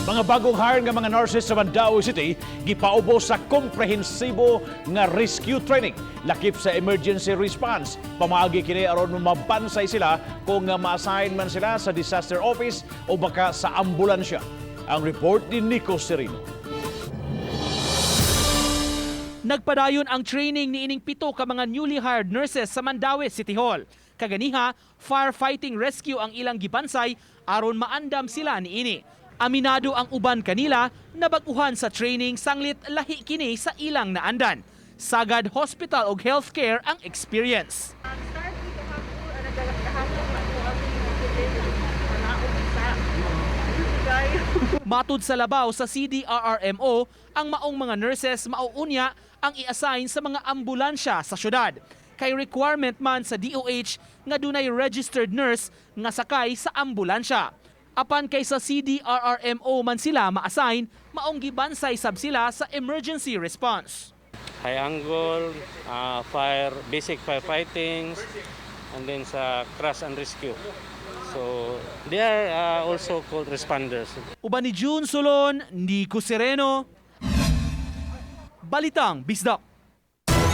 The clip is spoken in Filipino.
Mga bagong hire nga mga nurses sa Mandaue City gipaubos sa komprehensibo nga rescue training lakip sa emergency response. Pamaagi kini aron mabansay sila kung ma-assign man sila sa disaster office o baka sa ambulansya. Ang report ni Nico Serino. Nagpadayon ang training ni ining 7 ka mga newly hired nurses sa Mandaue City Hall. Kaganiha, firefighting rescue ang ilang gibansay aron maandam sila niini. Aminado ang uban kanila na baguhan sa training sanglit lahi kini sa ilang naandan. Sagad hospital o healthcare ang experience. Matud sa labaw sa CDRRMO, ang maong mga nurses mauunya ang i-assign sa mga ambulansya sa syudad. Kay requirement man sa DOH nga dunay registered nurse nga sakay sa ambulansya. Apan kay sa CDRRMO man sila ma-assign, maong gibansay sab sila sa emergency response. High angle, basic firefighting, and then sa crash and rescue. So they are also called responders. Uban ni June Solon, Nico Sereno, Balitang Bisdak.